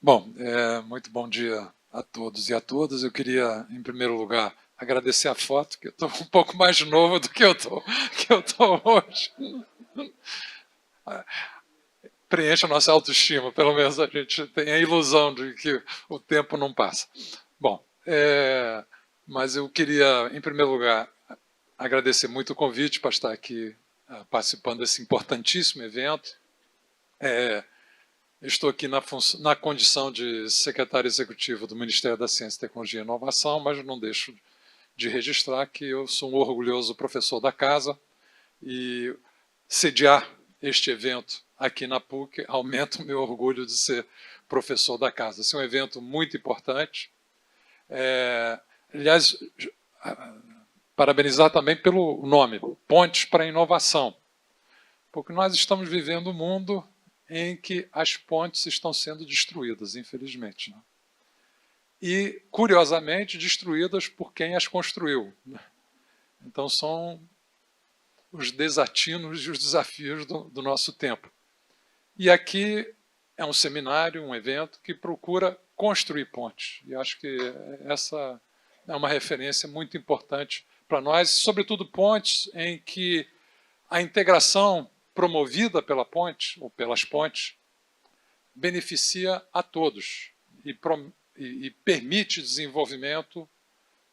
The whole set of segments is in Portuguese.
Bom, muito bom dia a todos e a todas. Eu queria, em primeiro lugar, agradecer a foto, que eu estou um pouco mais novo do que eu estou hoje. Preenche a nossa autoestima, pelo menos a gente tem a ilusão de que o tempo não passa. Bom, mas eu queria, em primeiro lugar, agradecer muito o convite para estar aqui participando desse importantíssimo evento. Estou aqui na condição de secretário executivo do Ministério da Ciência, Tecnologia e Inovação, mas não deixo de registrar que eu sou um orgulhoso professor da casa e sediar este evento aqui na PUC aumenta o meu orgulho de ser professor da casa. Esse é um evento muito importante. Aliás, parabenizar também pelo nome, Pontes para a Inovação, porque nós estamos vivendo um mundo em que as pontes estão sendo destruídas, infelizmente. Né? E, curiosamente, destruídas por quem as construiu. Né? Então, são os desatinos e os desafios do nosso tempo. E aqui é um seminário, um evento que procura construir pontes. E acho que essa é uma referência muito importante para nós, sobretudo pontes em que a integração promovida pela ponte, ou pelas pontes, beneficia a todos e permite desenvolvimento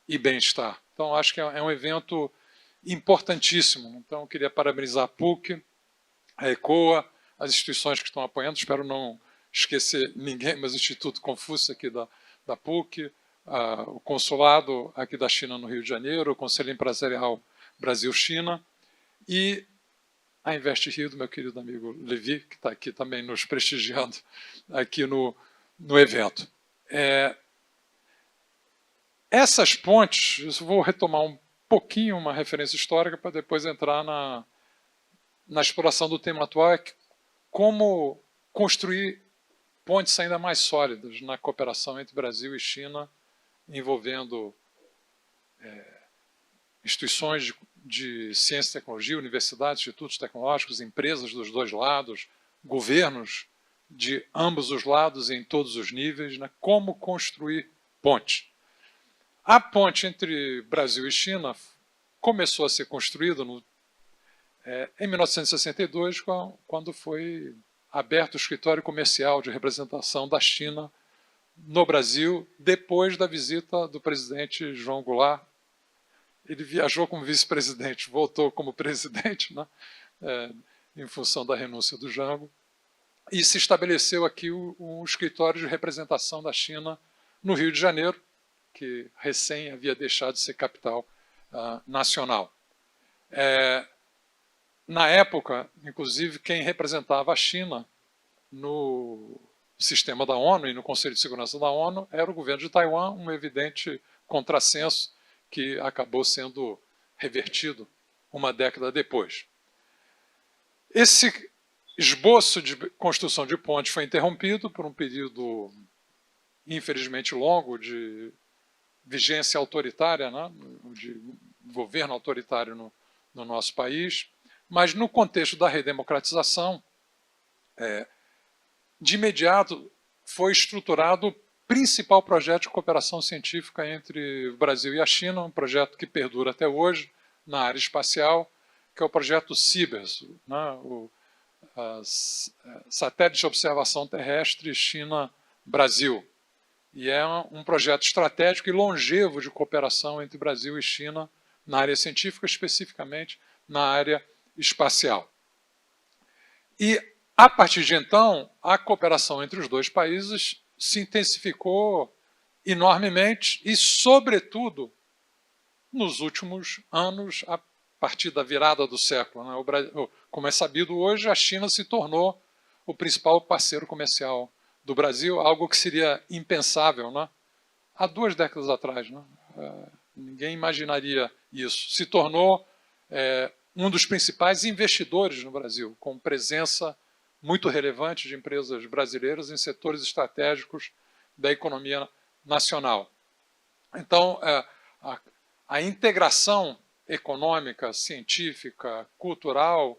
e bem-estar. Então, acho que é um evento importantíssimo. Então, eu queria parabenizar a PUC, a ECOA, as instituições que estão apoiando, espero não esquecer ninguém, mas o Instituto Confúcio aqui da PUC, o Consulado aqui da China no Rio de Janeiro, o Conselho Empresarial Brasil-China e a Invest Rio, do meu querido amigo Levi, que está aqui também nos prestigiando aqui no evento. Essas pontes, eu vou retomar um pouquinho uma referência histórica para depois entrar na exploração do tema atual, é como construir pontes ainda mais sólidas na cooperação entre Brasil e China, envolvendo instituições de ciência e tecnologia, universidades, institutos tecnológicos, empresas dos dois lados, governos de ambos os lados em todos os níveis, né? Como construir pontes. A ponte entre Brasil e China começou a ser construída em 1962, quando foi aberto o escritório comercial de representação da China no Brasil, depois da visita do presidente João Goulart. Ele viajou como vice-presidente, voltou como presidente, né? Em função da renúncia do Jango, e se estabeleceu aqui um escritório de representação da China no Rio de Janeiro, que recém havia deixado de ser capital nacional. Na época, inclusive, quem representava a China no sistema da ONU e no Conselho de Segurança da ONU era o governo de Taiwan, um evidente contrassenso que acabou sendo revertido uma década depois. Esse esboço de construção de pontes foi interrompido por um período, infelizmente, longo de vigência autoritária, né, de governo autoritário no nosso país, mas no contexto da redemocratização, de imediato foi estruturado o principal projeto de cooperação científica entre o Brasil e a China, um projeto que perdura até hoje na área espacial, que é o projeto CIBERS, né, o Satélite de Observação Terrestre China-Brasil. E é um projeto estratégico e longevo de cooperação entre Brasil e China na área científica, especificamente na área espacial. E, a partir de então, a cooperação entre os dois países se intensificou enormemente e, sobretudo, nos últimos anos, a partir da virada do século. Né? Como é sabido hoje, a China se tornou o principal parceiro comercial do Brasil, algo que seria impensável, né? Há 2 décadas atrás. Né? Ninguém imaginaria isso. Se tornou um dos principais investidores no Brasil, com presença muito relevante de empresas brasileiras em setores estratégicos da economia nacional. Então, a integração econômica, científica, cultural,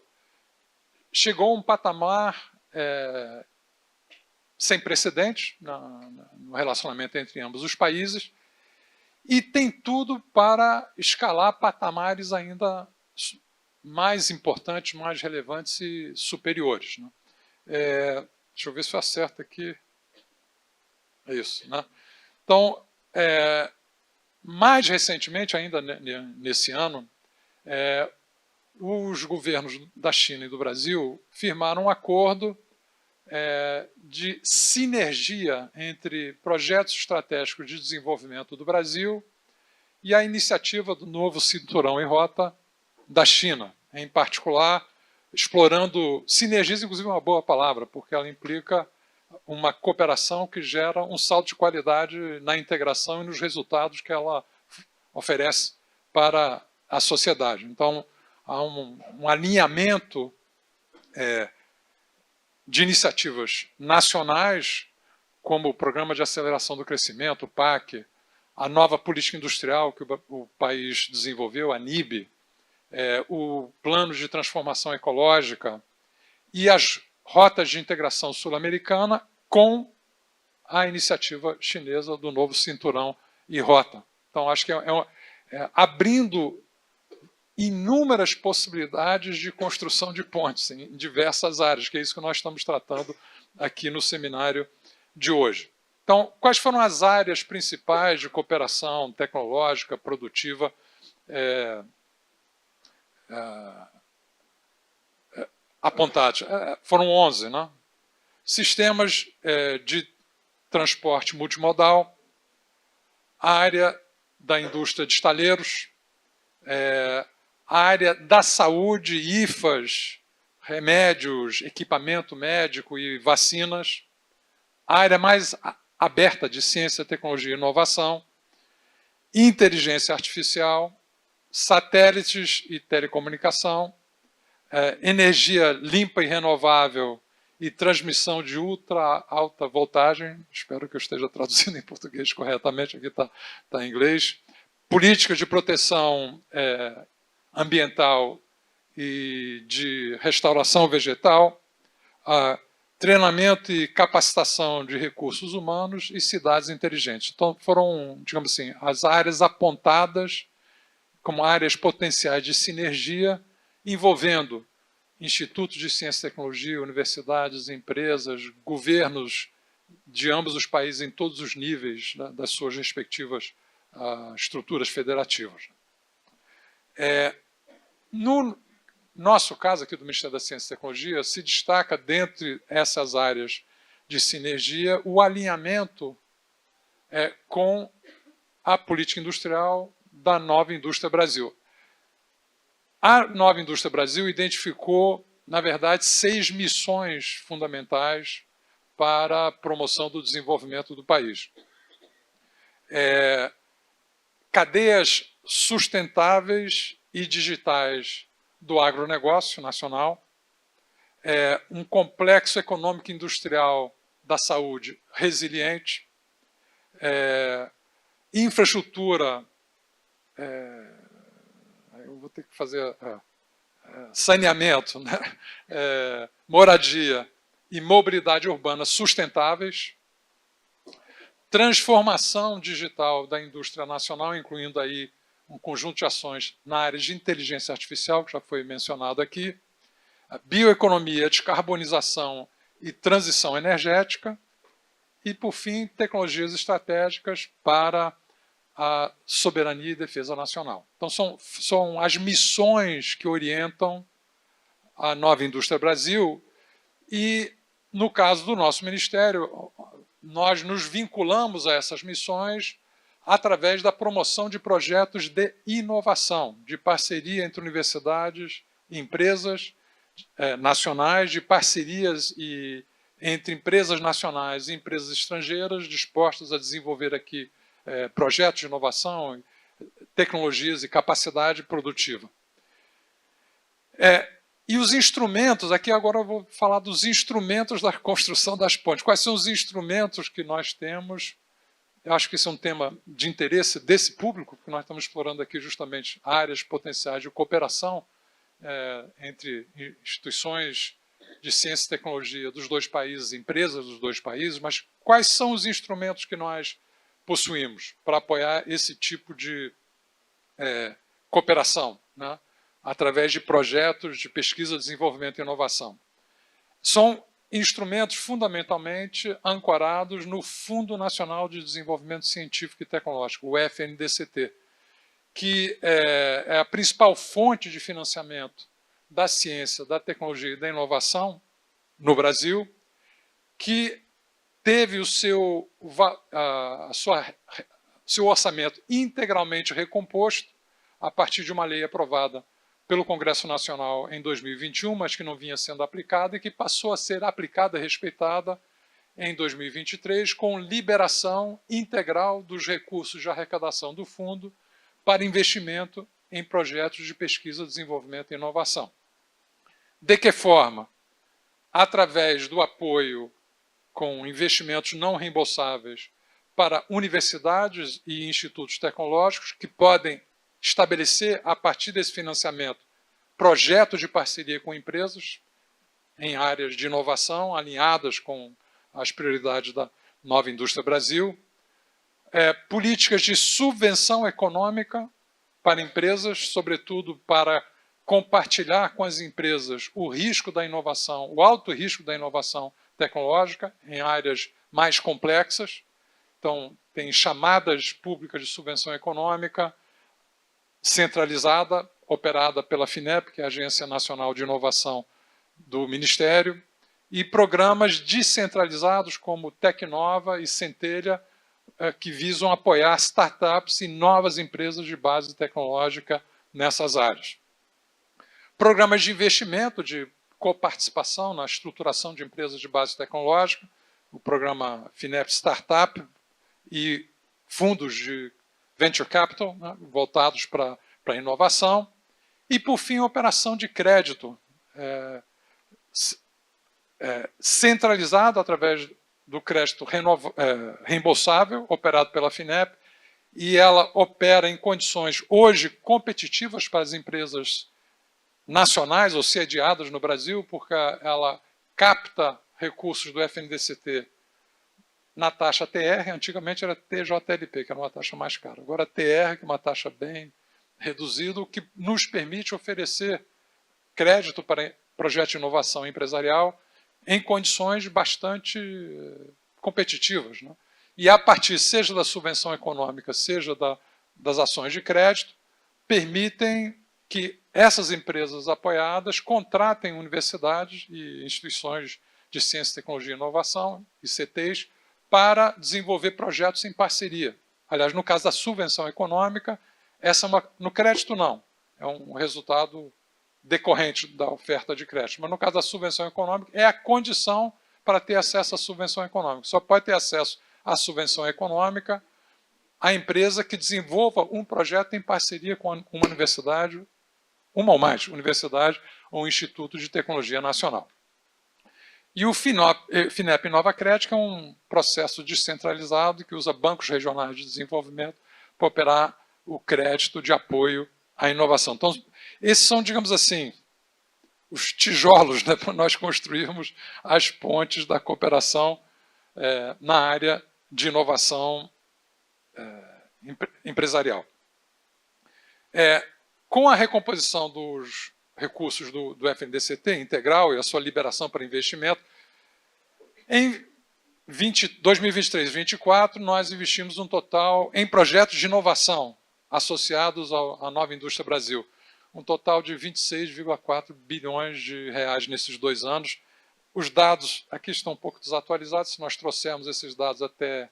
chegou a um patamar sem precedentes no relacionamento entre ambos os países, e tem tudo para escalar patamares ainda mais importantes, mais relevantes e superiores, né? Deixa eu ver se eu acerto aqui. É isso, né? Então, mais recentemente, ainda nesse ano, os governos da China e do Brasil firmaram um acordo de sinergia entre projetos estratégicos de desenvolvimento do Brasil e a iniciativa do novo Cinturão e Rota da China, em particular, explorando sinergias, inclusive uma boa palavra, porque ela implica uma cooperação que gera um salto de qualidade na integração e nos resultados que ela oferece para a sociedade. Então, há um alinhamento de iniciativas nacionais, como o Programa de Aceleração do Crescimento, o PAC, a nova política industrial que o país desenvolveu, a NIB, o Plano de Transformação Ecológica e as rotas de integração sul-americana com a iniciativa chinesa do novo Cinturão e Rota. Então, acho que abrindo inúmeras possibilidades de construção de pontes em diversas áreas, que é isso que nós estamos tratando aqui no seminário de hoje. Então, quais foram as áreas principais de cooperação tecnológica, produtiva, apontadas? Foram 11, né? Sistemas de transporte multimodal, a área da indústria de estaleiros, a área da saúde, IFAs, remédios, equipamento médico e vacinas, a área mais aberta de ciência, tecnologia e inovação, inteligência artificial, satélites e telecomunicação, energia limpa e renovável e transmissão de ultra alta voltagem, espero que eu esteja traduzindo em português corretamente, aqui está em inglês, política de proteção ambiental e de restauração vegetal, treinamento e capacitação de recursos humanos e cidades inteligentes. Então, foram, digamos assim, as áreas apontadas como áreas potenciais de sinergia, envolvendo institutos de ciência e tecnologia, universidades, empresas, governos de ambos os países em todos os níveis, né, das suas respectivas estruturas federativas. No nosso caso aqui do Ministério da Ciência e Tecnologia, se destaca, dentre essas áreas de sinergia, o alinhamento com a política industrial da Nova Indústria Brasil. A Nova Indústria Brasil identificou, na verdade, 6 missões fundamentais para a promoção do desenvolvimento do país. Cadeias sustentáveis e digitais do agronegócio nacional, um complexo econômico e industrial da saúde resiliente, infraestrutura, eu vou ter que fazer saneamento, né? Moradia e mobilidade urbana sustentáveis, transformação digital da indústria nacional, incluindo aí um conjunto de ações na área de inteligência artificial, que já foi mencionado aqui, bioeconomia, descarbonização e transição energética, e, por fim, tecnologias estratégicas para a soberania e defesa nacional. Então, são as missões que orientam a Nova Indústria Brasil e, no caso do nosso Ministério, nós nos vinculamos a essas missões através da promoção de projetos de inovação, de parceria entre universidades e empresas nacionais, de parcerias entre empresas nacionais e empresas estrangeiras dispostas a desenvolver aqui projetos de inovação, tecnologias e capacidade produtiva. E os instrumentos, aqui agora eu vou falar dos instrumentos da construção das pontes. Quais são os instrumentos que nós temos? Eu acho que esse é um tema de interesse desse público, porque nós estamos explorando aqui justamente áreas potenciais de cooperação entre instituições de ciência e tecnologia dos dois países, empresas dos dois países, mas quais são os instrumentos que nós possuímos para apoiar esse tipo de cooperação, né? Através de projetos de pesquisa, desenvolvimento e inovação. São instrumentos fundamentalmente ancorados no Fundo Nacional de Desenvolvimento Científico e Tecnológico, o FNDCT, que é a principal fonte de financiamento da ciência, da tecnologia e da inovação no Brasil, que teve o seu orçamento integralmente recomposto a partir de uma lei aprovada pelo Congresso Nacional em 2021, mas que não vinha sendo aplicada e que passou a ser aplicada e respeitada em 2023, com liberação integral dos recursos de arrecadação do fundo para investimento em projetos de pesquisa, desenvolvimento e inovação. De que forma? Através do apoio com investimentos não reembolsáveis para universidades e institutos tecnológicos que podem estabelecer, a partir desse financiamento, projetos de parceria com empresas em áreas de inovação alinhadas com as prioridades da Nova Indústria Brasil, políticas de subvenção econômica para empresas, sobretudo para compartilhar com as empresas o risco da inovação, o alto risco da inovação tecnológica em áreas mais complexas. Então, tem chamadas públicas de subvenção econômica centralizada, operada pela FINEP, que é a Agência Nacional de Inovação do Ministério, e programas descentralizados como Tecnova e Centelha, que visam apoiar startups e novas empresas de base tecnológica nessas áreas. Programas de investimento, de coparticipação na estruturação de empresas de base tecnológica, o programa FINEP Startup e fundos de venture capital, né, voltados para a inovação. E, por fim, a operação de crédito centralizado através do crédito reembolsável, operado pela FINEP, e ela opera em condições hoje competitivas para as empresas nacionais ou sediadas no Brasil, porque ela capta recursos do FNDCT na taxa TR, antigamente era TJLP, que era uma taxa mais cara. Agora TR, que é uma taxa bem reduzida, o que nos permite oferecer crédito para projetos de inovação empresarial em condições bastante competitivas, né? E a partir, seja da subvenção econômica, seja das ações de crédito, permitem que essas empresas apoiadas contratem universidades e instituições de ciência, tecnologia e inovação, ICTs, para desenvolver projetos em parceria. Aliás, no caso da subvenção econômica, no crédito não, é um resultado decorrente da oferta de crédito. Mas no caso da subvenção econômica, é a condição para ter acesso à subvenção econômica. Só pode ter acesso à subvenção econômica a empresa que desenvolva um projeto em parceria com uma universidade, uma ou mais, universidade ou instituto de tecnologia nacional. E o FINEP Inovacred, que é um processo descentralizado que usa bancos regionais de desenvolvimento para operar o crédito de apoio à inovação. Então, esses são, digamos assim, os tijolos, né, para nós construirmos as pontes da cooperação na área de inovação empresarial. Com a recomposição dos recursos do FNDCT integral e a sua liberação para investimento, em 2023 e 2024, nós investimos um total em projetos de inovação associados à Nova Indústria Brasil, um total de 26,4 bilhões de reais nesses 2 anos. Os dados aqui estão um pouco desatualizados, se nós trouxermos esses dados até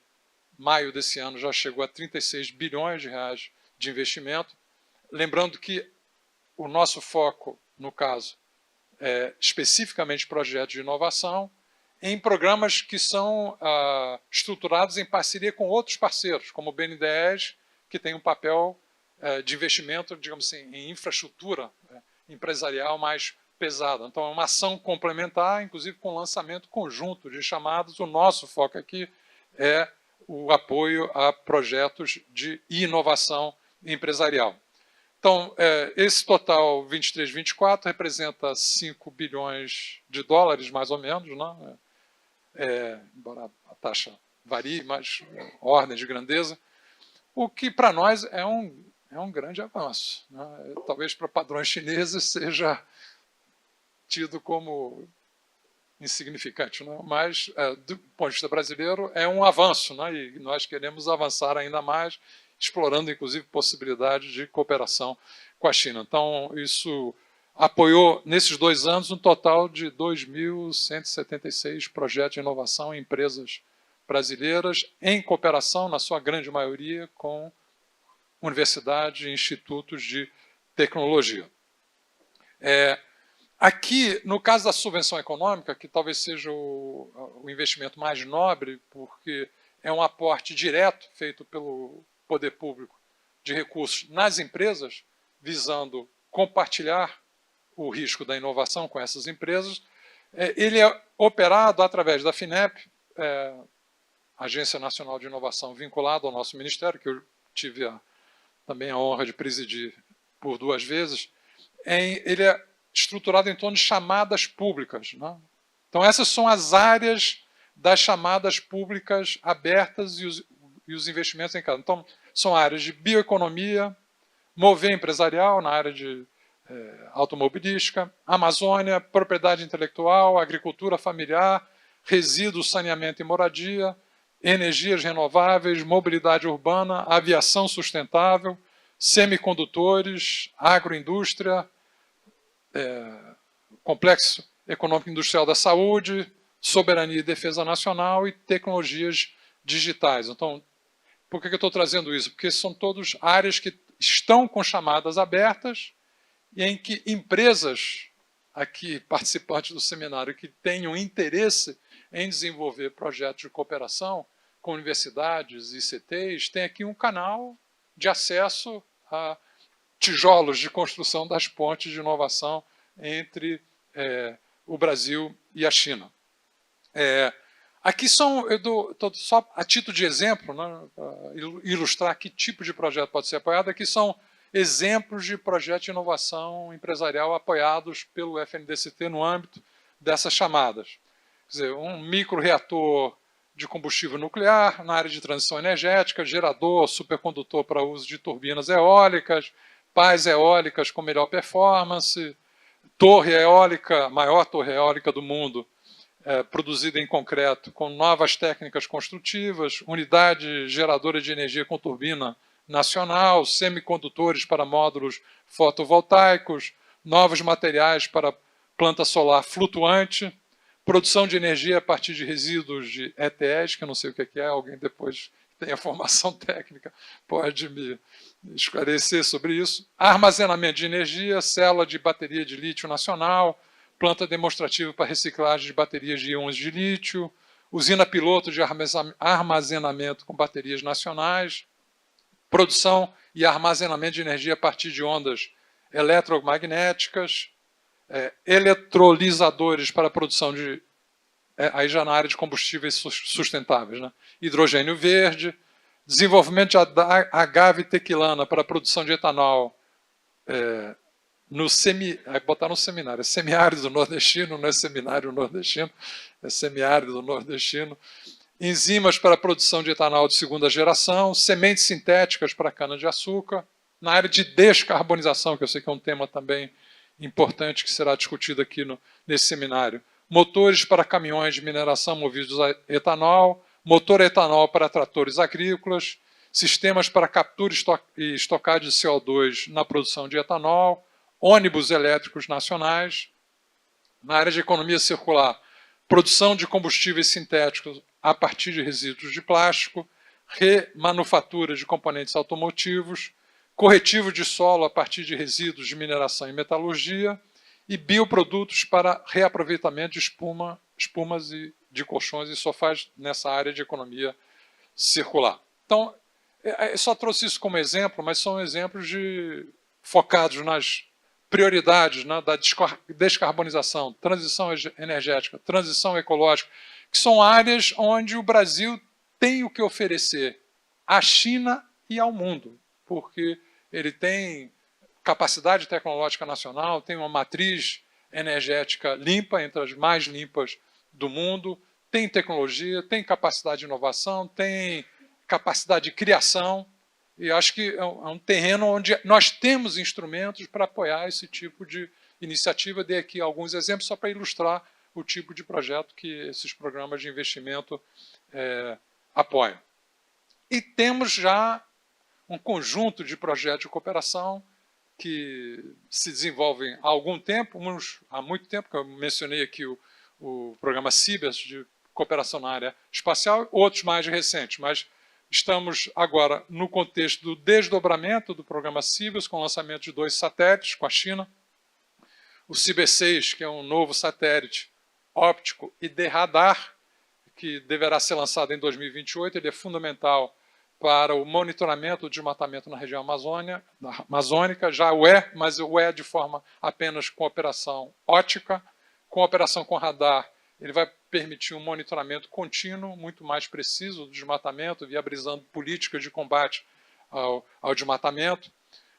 maio desse ano, já chegou a 36 bilhões de reais de investimento. Lembrando que o nosso foco, no caso, é especificamente projetos de inovação, em programas que são estruturados em parceria com outros parceiros, como o BNDES, que tem um papel de investimento, digamos assim, em infraestrutura empresarial mais pesada. Então, é uma ação complementar, inclusive com lançamento conjunto de chamadas. O nosso foco aqui é o apoio a projetos de inovação empresarial. Então, esse total 23, 24 representa 5 bilhões de dólares, mais ou menos, né? Embora a taxa varie, mas ordem de grandeza, o que para nós é um grande avanço, né? Talvez para padrões chineses seja tido como insignificante, né? Mas, do ponto de vista brasileiro, é um avanço, né? E nós queremos avançar ainda mais, explorando, inclusive, possibilidades de cooperação com a China. Então, isso apoiou, nesses 2 anos, um total de 2.176 projetos de inovação em empresas brasileiras, em cooperação, na sua grande maioria, com universidades e institutos de tecnologia. Aqui, no caso da subvenção econômica, que talvez seja o investimento mais nobre, porque é um aporte direto feito pelo poder público de recursos nas empresas, visando compartilhar o risco da inovação com essas empresas, ele é operado através da FINEP, Agência Nacional de Inovação, vinculada ao nosso ministério, que eu tive também a honra de presidir por 2 vezes. Ele é estruturado em torno de chamadas públicas, né? Então, essas são as áreas das chamadas públicas abertas e os investimentos em cada. Então, são áreas de bioeconomia, mover empresarial na área de automobilística, Amazônia, propriedade intelectual, agricultura familiar, resíduos, saneamento e moradia, energias renováveis, mobilidade urbana, aviação sustentável, semicondutores, agroindústria, complexo econômico industrial da saúde, soberania e defesa nacional e tecnologias digitais. Então, por que eu estou trazendo isso? Porque são todas áreas que estão com chamadas abertas e em que empresas, aqui participantes do seminário, que tenham interesse em desenvolver projetos de cooperação com universidades e ICTs, tem aqui um canal de acesso a tijolos de construção das pontes de inovação entre o Brasil e a China. Aqui eu dou só a título de exemplo, né, para ilustrar que tipo de projeto pode ser apoiado, aqui são exemplos de projetos de inovação empresarial apoiados pelo FNDCT no âmbito dessas chamadas. Quer dizer, um microreator de combustível nuclear na área de transição energética, gerador, supercondutor para uso de turbinas eólicas, pás eólicas com melhor performance, torre eólica, maior torre eólica do mundo, produzida em concreto com novas técnicas construtivas, unidade geradora de energia com turbina nacional, semicondutores para módulos fotovoltaicos, novos materiais para planta solar flutuante, produção de energia a partir de resíduos de ETS, que eu não sei o que é, alguém depois tem a formação técnica pode me esclarecer sobre isso. Armazenamento de energia, célula de bateria de lítio nacional, planta demonstrativa para reciclagem de baterias de íons de lítio, usina piloto de armazenamento com baterias nacionais, produção e armazenamento de energia a partir de ondas eletromagnéticas, eletrolisadores para a produção de, aí já na área de combustíveis sustentáveis, né? Hidrogênio verde, desenvolvimento de agave-tequilana para a produção de etanol, botar no seminário, é semiárido nordestino, não é seminário nordestino, é semiárido nordestino, enzimas para a produção de etanol de 2ª geração, sementes sintéticas para cana-de-açúcar, na área de descarbonização, que eu sei que é um tema também importante que será discutido aqui nesse seminário, motores para caminhões de mineração movidos a etanol, motor etanol para tratores agrícolas, sistemas para captura e estocagem de CO2 na produção de etanol, ônibus elétricos nacionais, na área de economia circular, produção de combustíveis sintéticos a partir de resíduos de plástico, remanufatura de componentes automotivos, corretivo de solo a partir de resíduos de mineração e metalurgia e bioprodutos para reaproveitamento de espumas e de colchões e sofás nessa área de economia circular. Então, eu só trouxe isso como exemplo, mas são exemplos focados nas prioridades, né, da descarbonização, transição energética, transição ecológica, que são áreas onde o Brasil tem o que oferecer à China e ao mundo, porque ele tem capacidade tecnológica nacional, tem uma matriz energética limpa, entre as mais limpas do mundo, tem tecnologia, tem capacidade de inovação, tem capacidade de criação, e acho que é um terreno onde nós temos instrumentos para apoiar esse tipo de iniciativa. Dei aqui alguns exemplos só para ilustrar o tipo de projeto que esses programas de investimento apoiam. E temos já um conjunto de projetos de cooperação que se desenvolvem há algum tempo, uns há muito tempo, que eu mencionei aqui o programa CIBES, de cooperação na área espacial, outros mais recentes, mas estamos agora no contexto do desdobramento do programa CIBES, com o lançamento de 2 satélites com a China. O CIBES-6, que é um novo satélite óptico e de radar, que deverá ser lançado em 2028, ele é fundamental para o monitoramento do desmatamento na região amazônica. Já o é, mas o é de forma apenas com operação óptica. Com operação com radar, ele vai permitir um monitoramento contínuo, muito mais preciso do desmatamento, viabilizando políticas de combate ao desmatamento.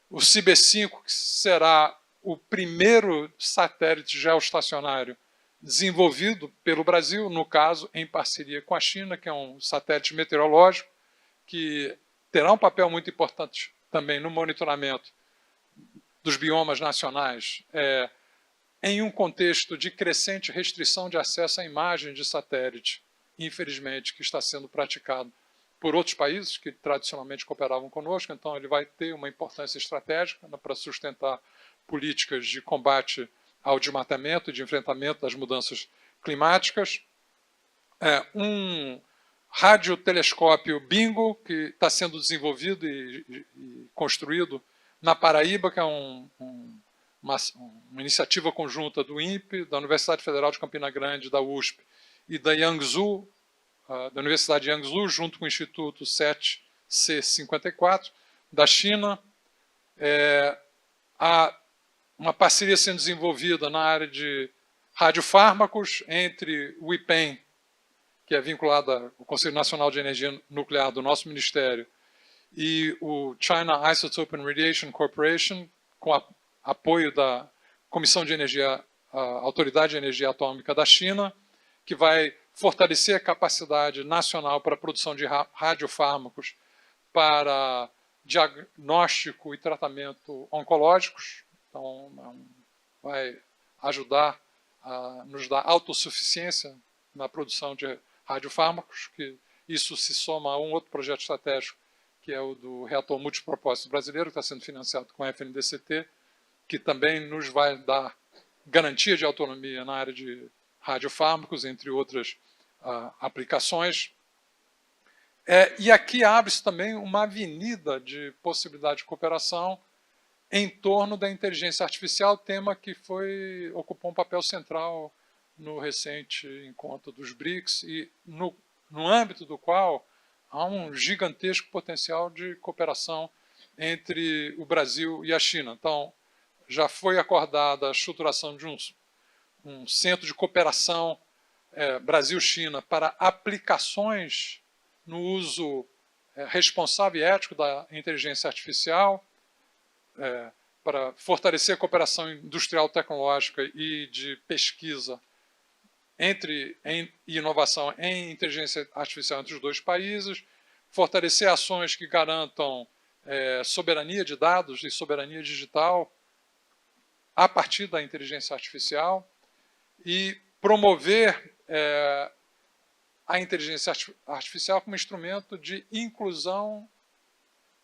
O CIBES-5, que será o primeiro satélite geoestacionário desenvolvido pelo Brasil, no caso, em parceria com a China, que é um satélite meteorológico, que terá um papel muito importante também no monitoramento dos biomas nacionais, em um contexto de crescente restrição de acesso à imagem de satélite, infelizmente, que está sendo praticado por outros países que tradicionalmente cooperavam conosco. Então, ele vai ter uma importância estratégica para sustentar políticas de combate ao desmatamento e de enfrentamento das mudanças climáticas. Um radiotelescópio Bingo, que está sendo desenvolvido e construído na Paraíba, que é uma iniciativa conjunta do INPE, da Universidade Federal de Campina Grande, da USP e da Yangzhou, da Universidade de Yangzhou, junto com o Instituto 7C54 da China. Há uma parceria sendo desenvolvida na área de radiofármacos entre o IPEM, que é vinculado ao Conselho Nacional de Energia Nuclear do nosso Ministério, e o China Isotope and Radiation Corporation, com apoio da Comissão de Energia, a Autoridade de Energia Atômica da China, que vai fortalecer a capacidade nacional para a produção de radiofármacos para diagnóstico e tratamento oncológicos. Então, vai ajudar a nos dar autossuficiência na produção de radiofármacos, que isso se soma a um outro projeto estratégico, que é o do reator multipropósito brasileiro, que está sendo financiado com a FNDCT, que também nos vai dar garantia de autonomia na área de radiofármacos, entre outras aplicações. E aqui abre-se também uma avenida de possibilidade de cooperação em torno da inteligência artificial, tema que ocupou um papel central no recente encontro dos BRICS e no âmbito do qual há um gigantesco potencial de cooperação entre o Brasil e a China. Então, já foi acordada a estruturação de um centro de cooperação Brasil-China para aplicações no uso responsável e ético da inteligência artificial, para fortalecer a cooperação industrial tecnológica e de pesquisa e inovação em inteligência artificial entre os dois países, fortalecer ações que garantam soberania de dados e soberania digital a partir da inteligência artificial e promover a inteligência artificial como instrumento de inclusão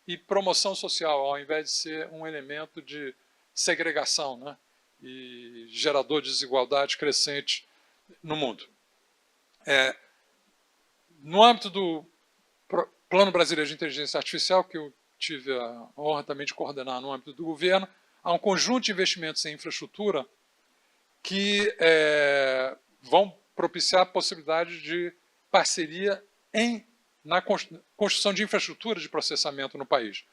e promoção social, ao invés de ser um elemento de segregação, né, e gerador de desigualdade crescente no mundo. No âmbito do Plano Brasileiro de Inteligência Artificial, que eu tive a honra também de coordenar no âmbito do governo, há um conjunto de investimentos em infraestrutura que vão propiciar a possibilidade de parceria na construção de infraestrutura de processamento no país.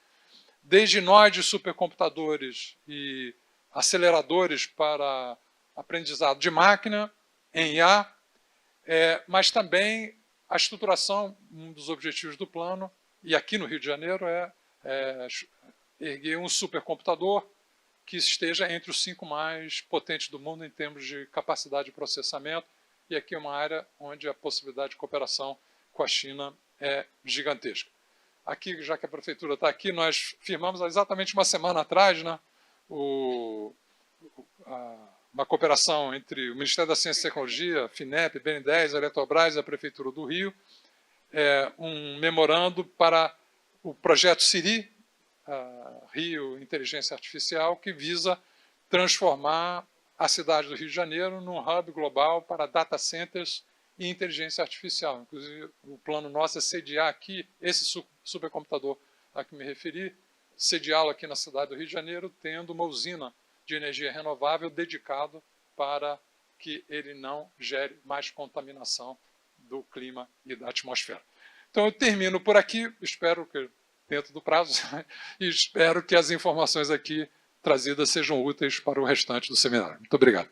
Desde nós de supercomputadores e aceleradores para aprendizado de máquina, em IA, mas também a estruturação, um dos objetivos do plano, e aqui no Rio de Janeiro, erguer um supercomputador que esteja entre os 5 mais potentes do mundo em termos de capacidade de processamento, e aqui é uma área onde a possibilidade de cooperação com a China é gigantesca. Aqui, já que a prefeitura está aqui, nós firmamos há exatamente uma semana atrás, né, uma cooperação entre o Ministério da Ciência e Tecnologia, FINEP, BN10, Eletrobras e a Prefeitura do Rio, um memorando para o projeto Siri, Rio Inteligência Artificial, que visa transformar a cidade do Rio de Janeiro num hub global para data centers e inteligência artificial. Inclusive, o plano nosso é sediar aqui, esse supercomputador a que me referi, sediá-lo aqui na cidade do Rio de Janeiro, tendo uma usina de energia renovável dedicado para que ele não gere mais contaminação do clima e da atmosfera. Então, eu termino por aqui, espero que dentro do prazo, e espero que as informações aqui trazidas sejam úteis para o restante do seminário. Muito obrigado.